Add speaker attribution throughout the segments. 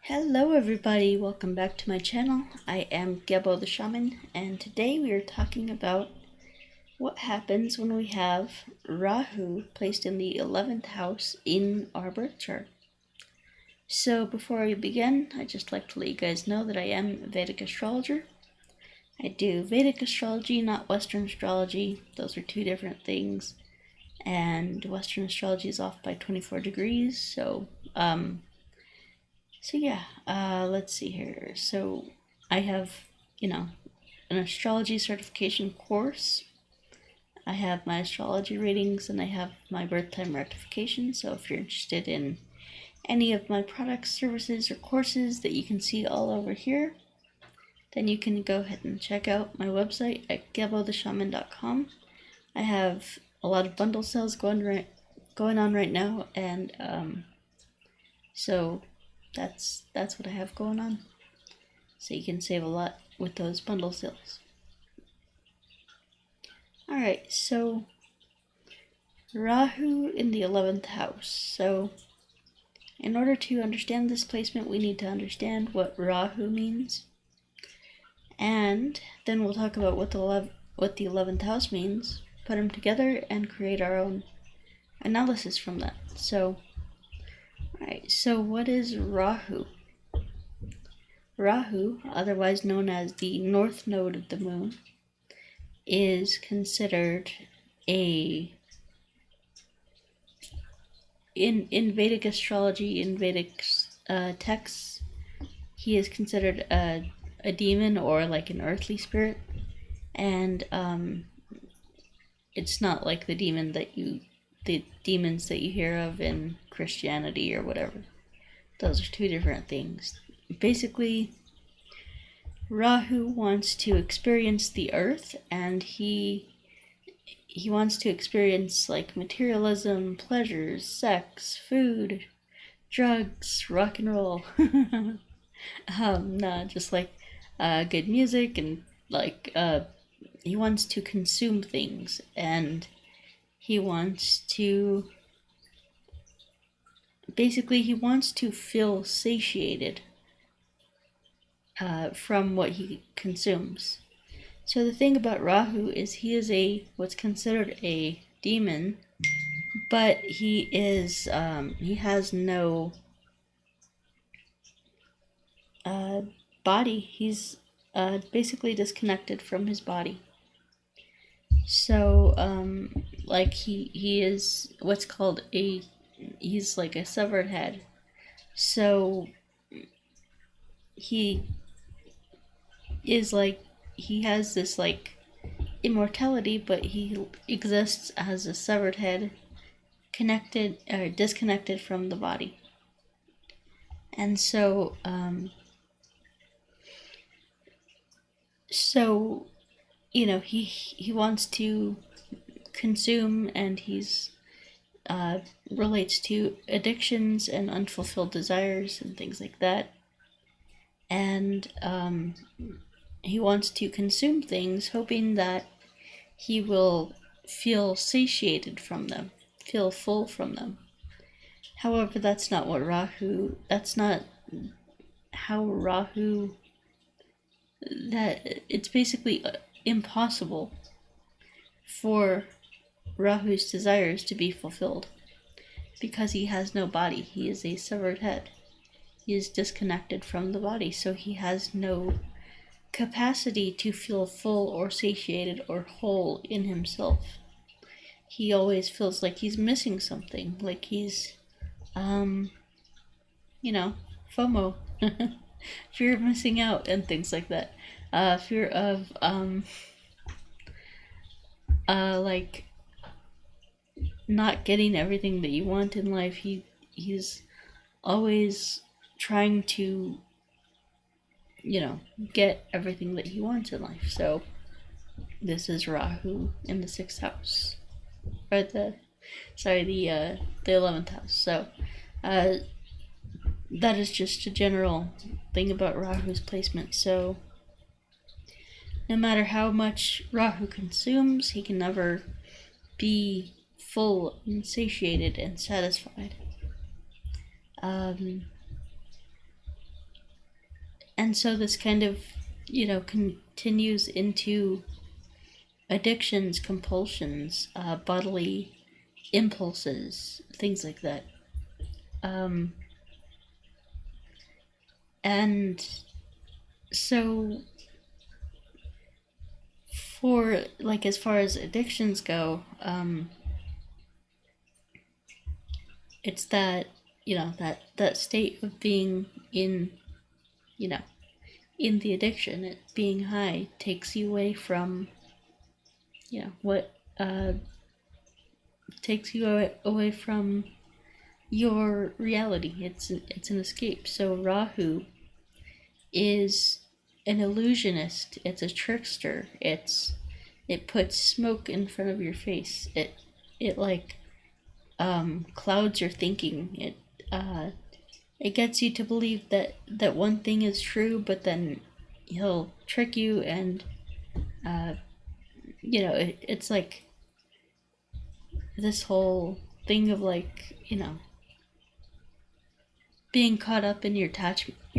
Speaker 1: Hello everybody, welcome back to my channel. I am Gebo the Shaman, and today we are talking about what happens when we have Rahu placed in the 11th house in our birth chart. So before we begin, I'd just like to let you guys know that I am a Vedic astrologer. I do Vedic astrology, not Western astrology. Those are two different things. And Western astrology is off by 24 degrees, so let's see here. So I have, an astrology certification course. I have my astrology readings and I have my birth time rectification. So if you're interested in any of my products, services, or courses that you can see all over here, then you can go ahead and check out my website at gebotheshaman.com. I have a lot of bundle sales going on right now, and so that's what I have going on. So you can save a lot with those bundle sales. Alright, so Rahu in the 11th house. So in order to understand this placement, we need to understand what Rahu means. And then we'll talk about what the 11th house means, put them together, and create our own analysis from that. So, alright, so what is Rahu? Rahu, otherwise known as the north node of the moon, is considered in Vedic astrology, in Vedic texts, he is considered a demon or like an earthly spirit, and it's not like the demons that you hear of in Christianity or whatever. Those are two different things. Basically, Rahu wants to experience the earth, and he wants to experience like materialism, pleasures, sex, food, drugs, rock and roll. Just like good music, and like he wants to consume things, and he wants to feel satiated from what he consumes. So the thing about Rahu is he is what's considered a demon, but he has no body. He's basically disconnected from his body. So like he is what's called he's like a severed head. So he has this like immortality, but he exists as a severed head, connected or disconnected from the body. And so he wants to consume, and he's relates to addictions and unfulfilled desires and things like that. And he wants to consume things, hoping that he will feel satiated from them, feel full from them. However, that's not how Rahu, that it's basically impossible for Rahu's desires to be fulfilled, because he has no body. He is a severed head. He is disconnected from the body, so he has no capacity to feel full or satiated or whole in himself. He always feels like he's missing something, like he's FOMO, fear of missing out and things like that. Fear of like not getting everything that you want in life. He's always trying to get everything that he wants in life. So this is Rahu in the 6th house, or the 11th house. So that is just a general thing about Rahu's placement. So no matter how much Rahu consumes, he can never be full and satiated and satisfied. And so this kind of, continues into addictions, compulsions, bodily impulses, things like that. And so for like as far as addictions go, it's that that state of being in you know in the addiction. It being high takes you away from what takes you away from your reality. It's an escape. So Rahu is an illusionist. It's a trickster. It puts smoke in front of your face. It like clouds your thinking. It gets you to believe that one thing is true, but then he'll trick you, and it's like this whole thing of like being caught up in your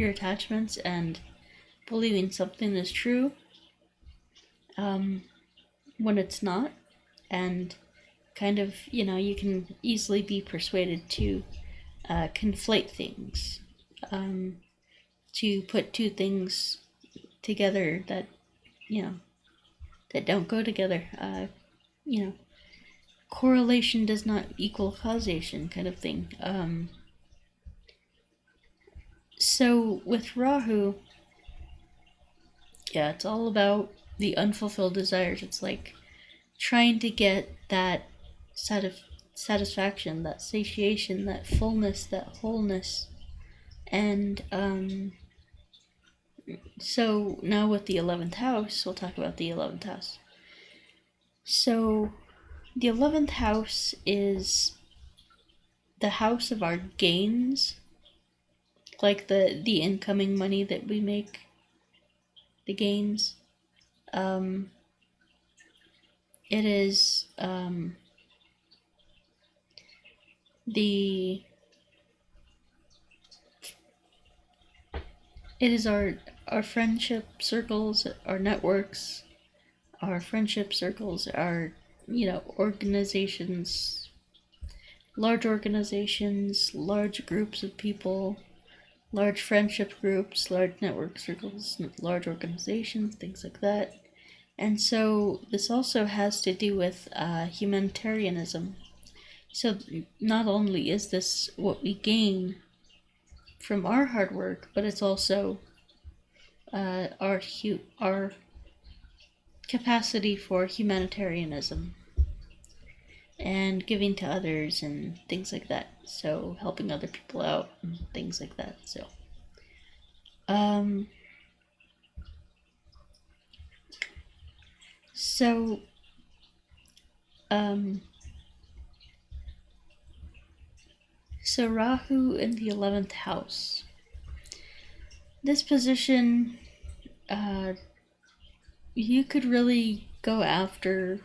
Speaker 1: attachments and believing something is true when it's not, and kind of you can easily be persuaded to conflate things, to put two things together that that don't go together. Correlation does not equal causation, kind of thing. So with Rahu, it's all about the unfulfilled desires. It's like trying to get that satisfaction, that satiation, that fullness, that wholeness. And so now with the 11th house, we'll talk about the 11th house. So the 11th house is the house of our gains, like the incoming money that we make, the gains. It is it is our friendship circles, our networks, our friendship circles, our organizations, large groups of people, large friendship groups, large network circles, large organizations, things like that. And so this also has to do with humanitarianism. So not only is this what we gain from our hard work, but it's also our capacity for humanitarianism and giving to others and things like that. So helping other people out and things like that. So so Rahu in the 11th house. This position, you could really go after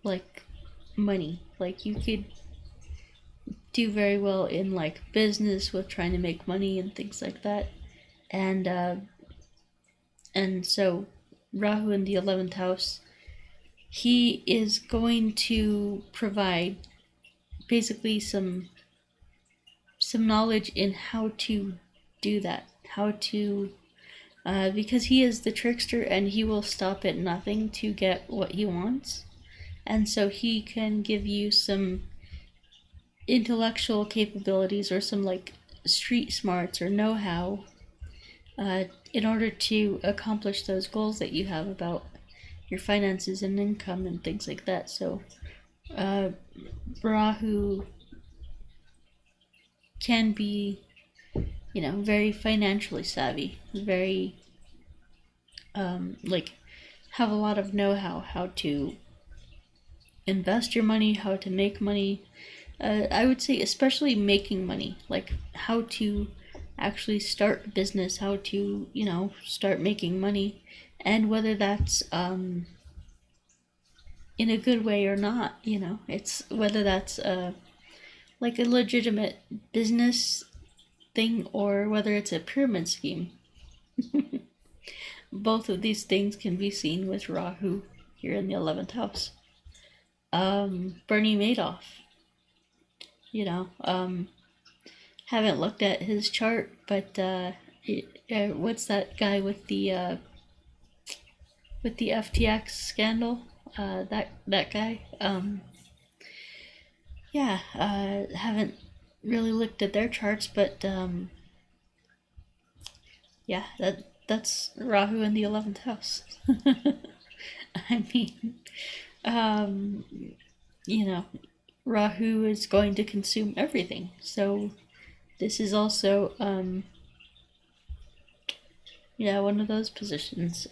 Speaker 1: like money. Like you could do very well in like business with trying to make money and things like that. And so Rahu in the 11th house, he is going to provide basically some knowledge in how to do that, how to because he is the trickster and he will stop at nothing to get what he wants. And so he can give you some intellectual capabilities or some like street smarts or know-how in order to accomplish those goals that you have about your finances and income and things like that. So Rahu can be very financially savvy, very like have a lot of know-how, how to invest your money, how to make money. I would say especially making money, like how to actually start a business, how to start making money, and whether that's in a good way or not. It's whether that's like a legitimate business thing or whether it's a pyramid scheme. Both of these things can be seen with Rahu here in the 11th house. Bernie Madoff, haven't looked at his chart, but what's that guy with the FTX scandal? That guy. Haven't really looked at their charts, but that's Rahu in the 11th house. I mean, Rahu is going to consume everything. So this is also, one of those positions.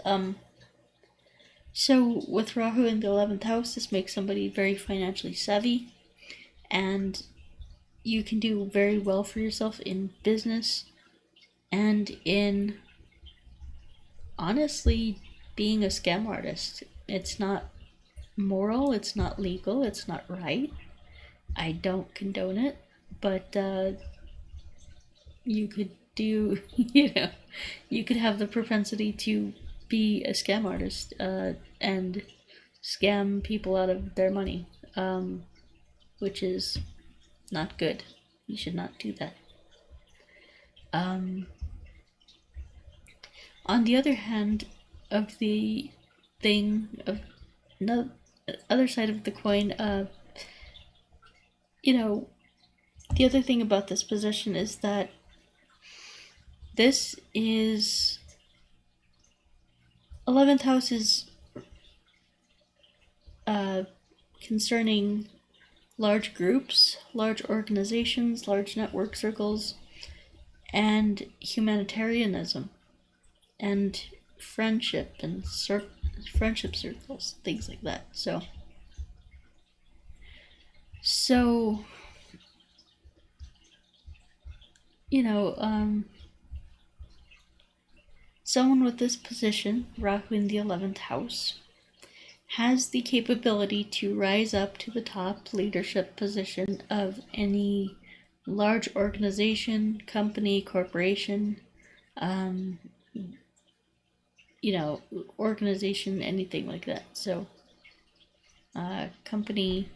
Speaker 1: So with Rahu in the 11th house, this makes somebody very financially savvy, and you can do very well for yourself in business and in, honestly, being a scam artist. It's not moral, it's not legal, it's not right. I don't condone it, but you could do, you could have the propensity to be a scam artist and scam people out of their money, which is not good. You should not do that. On the other hand of the thing, of no other side of the coin, the other thing about this position is that this is 11th house is concerning large groups, large organizations, large network circles, and humanitarianism, and friendship and friendship circles, things like that. So someone with this position, Rahu in the 11th house, has the capability to rise up to the top leadership position of any large organization, company, corporation, organization, anything like that. So, company.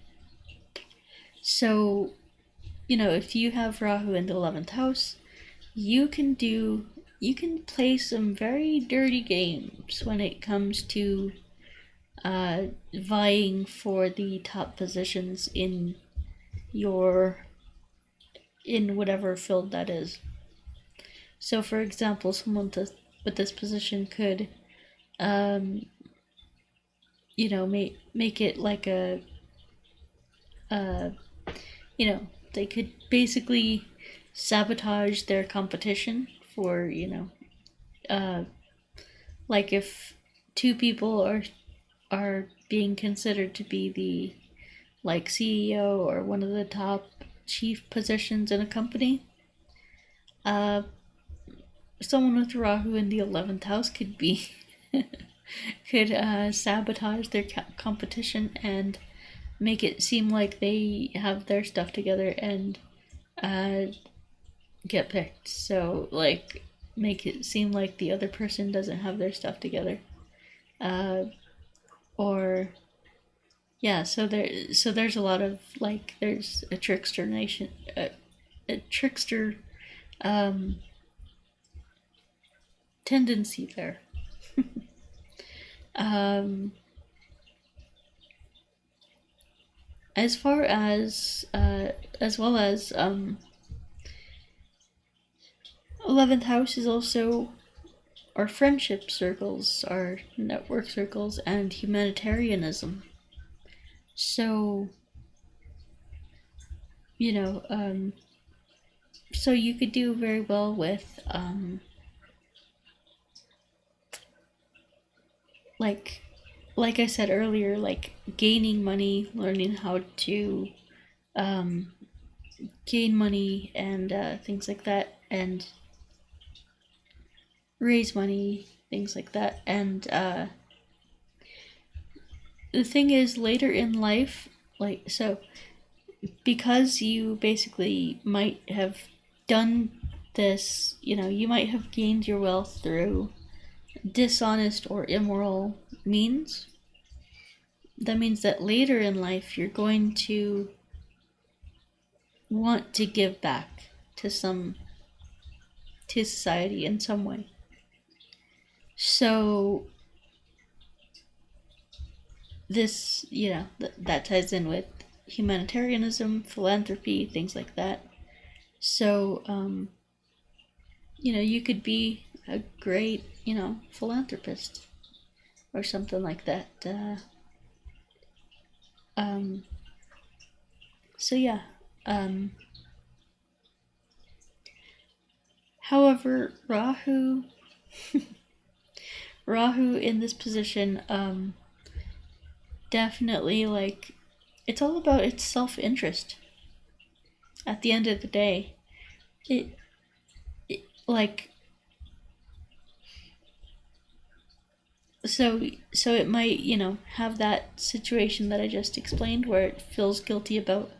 Speaker 1: So, if you have Rahu in the 11th house, you can play some very dirty games when it comes to vying for the top positions in whatever field that is. So, for example, someone with this position could, make it like they could basically sabotage their competition for, like if two people are being considered to be the CEO or one of the top chief positions in a company, someone with Rahu in the 11th house could sabotage their competition and make it seem like they have their stuff together and get picked. So, make it seem like the other person doesn't have their stuff together. So there's a lot of, there's a trickster nation, a trickster tendency there. As far as well as 11th house is also our friendship circles, our network circles, and humanitarianism. So, so you could do very well with, like I said earlier, gaining money, learning how to gain money and things like that, and raise money, things like that. And the thing is, later in life, because you basically might have done this, you might have gained your wealth through dishonest or immoral means. That means that later in life you're going to want to give back to society in some way. So this, that ties in with humanitarianism, philanthropy, things like that. So, you could be a great, philanthropist or something like that. So yeah. However, Rahu in this position, definitely, like, it's all about its self-interest. At the end of the day, it like, so it might, have that situation that I just explained where it feels guilty about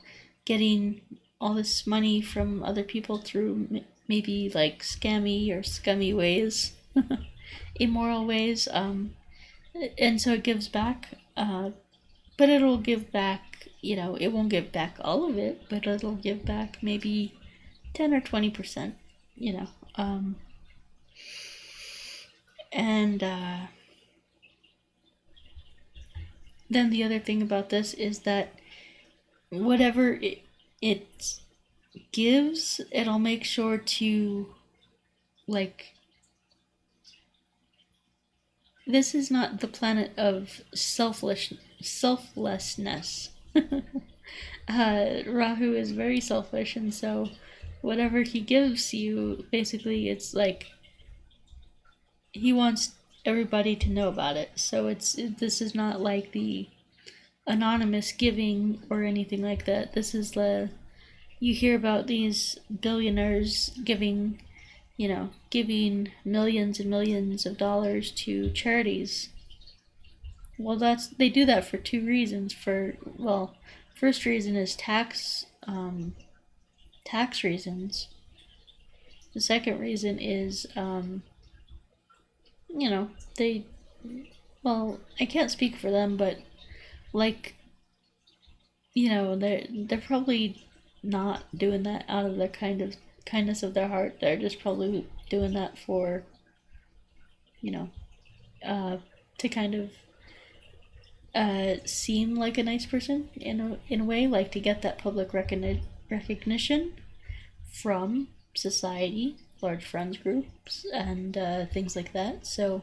Speaker 1: getting all this money from other people through maybe like scammy or scummy ways, immoral ways, and so it gives back, but it'll give back, it won't give back all of it, but it'll give back maybe 10 or 20%, and then the other thing about this is that whatever it gives, it'll make sure to, like, this is not the planet of selflessness. Rahu is very selfish, and so whatever he gives you, basically, it's like he wants everybody to know about it. So this is not like the anonymous giving or anything like that. This is you hear about these billionaires giving millions and millions of dollars to charities. Well, they do that for two reasons. First reason is tax reasons. The second reason is, they, I can't speak for them, but, like, they're probably not doing that out of the kindness of their heart. They're just probably doing that for, to kind of seem like a nice person in a way, like to get that public recognition from society, large friends groups, and things like that. So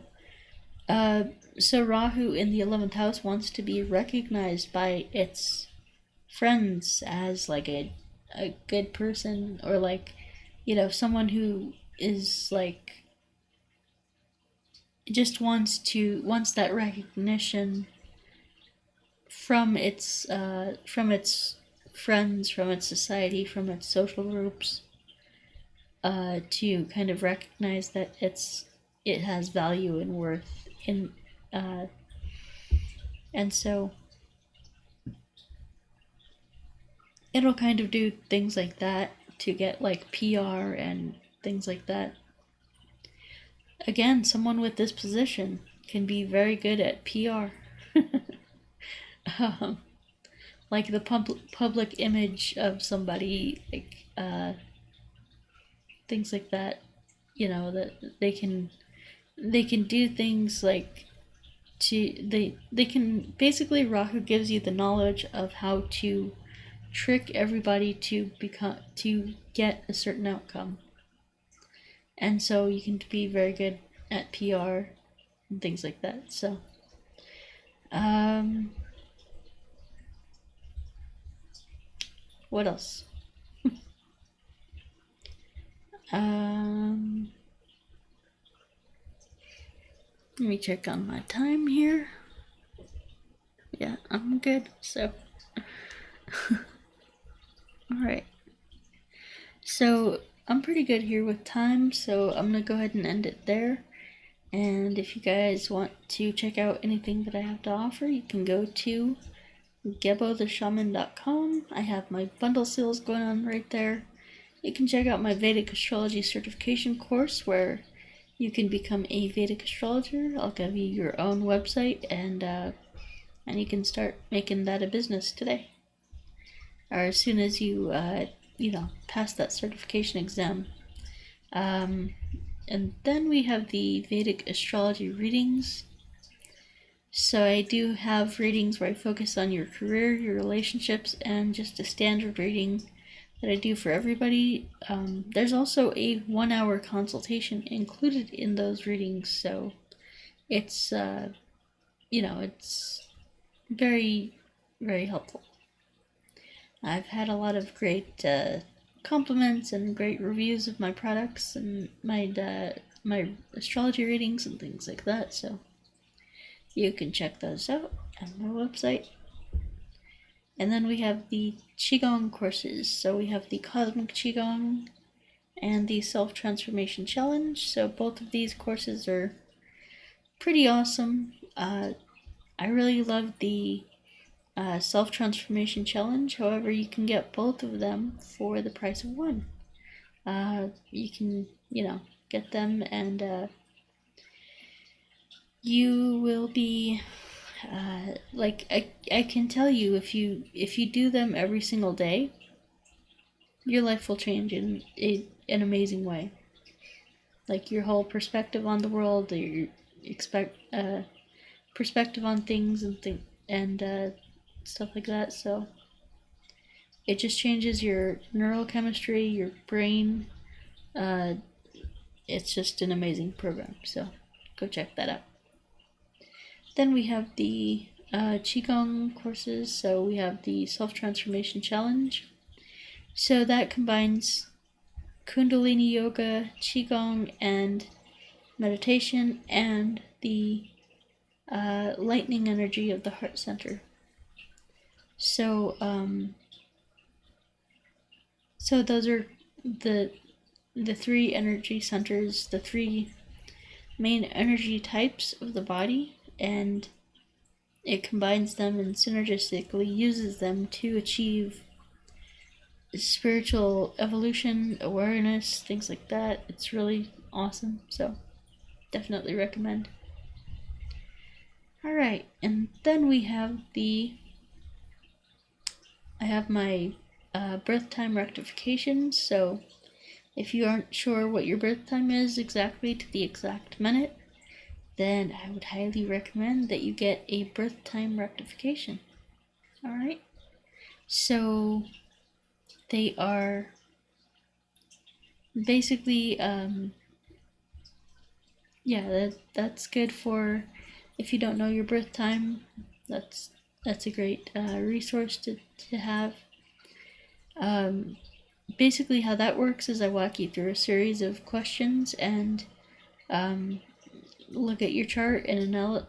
Speaker 1: Rahu in the 11th house wants to be recognized by its friends as like a good person, or like, someone who is like, just wants that recognition from its friends, from its society, from its social groups, to kind of recognize that it has value and worth in, and so it'll kind of do things like that to get like PR and things like that. Again, someone with this position can be very good at PR. Like the public image of somebody, like things like that. That they can do things like they can basically, Rahu gives you the knowledge of how to trick everybody to get a certain outcome, and so you can be very good at PR and things like that. So what else? Let me check on my time here. Yeah, I'm good. So alright. So I'm pretty good here with time, so I'm gonna go ahead and end it there. And if you guys want to check out anything that I have to offer, you can go to GeboTheShaman.com. I have my bundle sales going on right there. you can check out my Vedic Astrology certification course where you can become a Vedic astrologer. I'll give you your own website, and you can start making that a business today, or as soon as you pass that certification exam. And then we have the Vedic astrology readings. So I do have readings where I focus on your career, your relationships, and just a standard reading that I do for everybody. There's also a 1-hour consultation included in those readings, so it's it's very, very helpful. I've had a lot of great compliments and great reviews of my products and my astrology readings and things like that, so you can check those out on my website. And then we have the Qigong courses. So we have the Cosmic Qigong and the Self-Transformation Challenge. So both of these courses are pretty awesome. I really love the Self-Transformation Challenge. However, you can get both of them for the price of one. You can, get them, and you will be I can tell you, if you do them every single day, your life will change in an amazing way. Like your whole perspective on the world, your perspective on things and stuff like that. So it just changes your neurochemistry, your brain. It's just an amazing program. So go check that out. Then we have the Qigong courses. So we have the Self-Transformation Challenge. So that combines Kundalini Yoga, Qigong, and meditation, and the lightning energy of the heart center. So, so those are the three energy centers, the three main energy types of the body, and it combines them and synergistically uses them to achieve spiritual evolution, awareness, things like that. It's really awesome, so definitely recommend. Alright, and then we have I have my birth time rectification. So if you aren't sure what your birth time is exactly to the exact minute, then I would highly recommend that you get a birth time rectification. Alright, so they are basically, that's good for if you don't know your birth time. That's a great resource to have. Basically how that works is I walk you through a series of questions and look at your chart and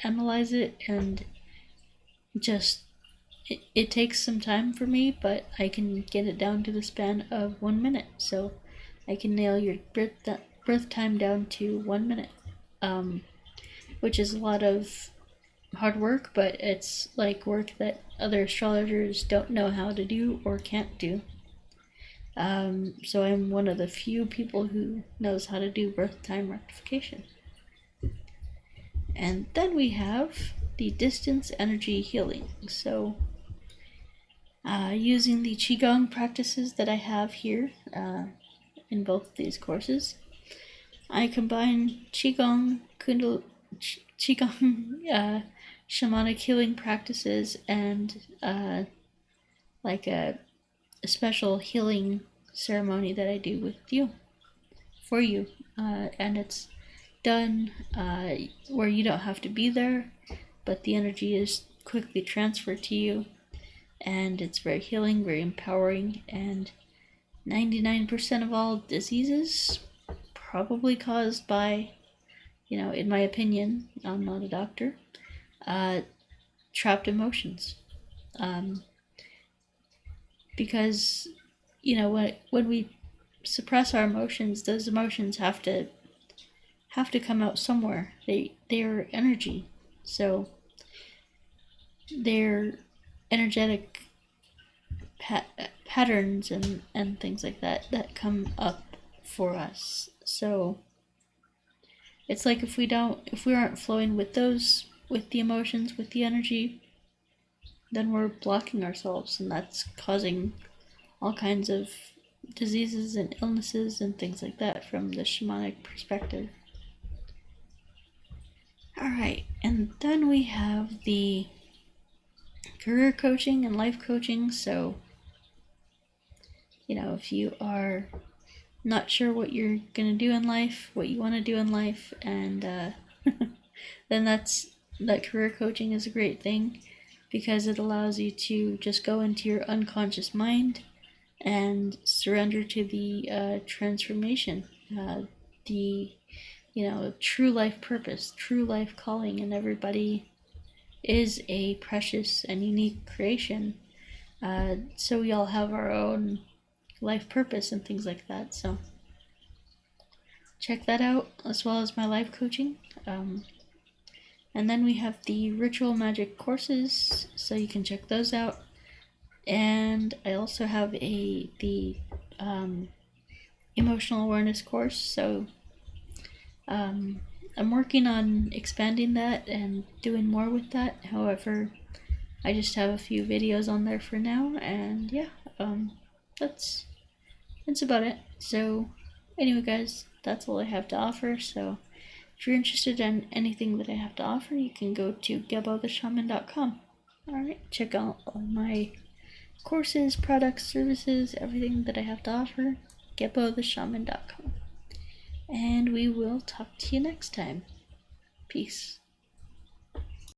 Speaker 1: analyze it, and just it takes some time for me, but I can get it down to the span of 1 minute. So I can nail your birth time down to 1 minute, which is a lot of hard work, but it's like work that other astrologers don't know how to do or can't do. So I'm one of the few people who knows how to do birth time rectification. And then we have the distance energy healing. So using the Qigong practices that I have here in both of these courses, I combine Qigong, Shamanic healing practices, and like a special healing ceremony that I do with you, for you, and it's done where you don't have to be there, but the energy is quickly transferred to you, and it's very healing, very empowering, and 99% of all diseases probably caused by, in my opinion, I'm not a doctor, trapped emotions. Because, when we suppress our emotions, those emotions have to come out somewhere. They're energy, so they're energetic patterns and things like that that come up for us. So it's like if we aren't flowing with those, with the emotions, with the energy, then we're blocking ourselves, and that's causing all kinds of diseases and illnesses and things like that from the shamanic perspective. Alright, and then we have the career coaching and life coaching. So, if you are not sure what you're going to do in life, what you want to do in life, and then that career coaching is a great thing, because it allows you to just go into your unconscious mind and surrender to the transformation, the true life purpose, true life calling, and everybody is a precious and unique creation. So we all have our own life purpose and things like that. So check that out, as well as my life coaching. And then we have the ritual magic courses, so you can check those out. And I also have the emotional awareness course. So I'm working on expanding that and doing more with that. However, I just have a few videos on there for now, and yeah, that's about it. So anyway, guys, that's all I have to offer. So if you're interested in anything that I have to offer, you can go to gebotheshaman.com. Alright, check out all my courses, products, services, everything that I have to offer. gebotheshaman.com. And we will talk to you next time. Peace.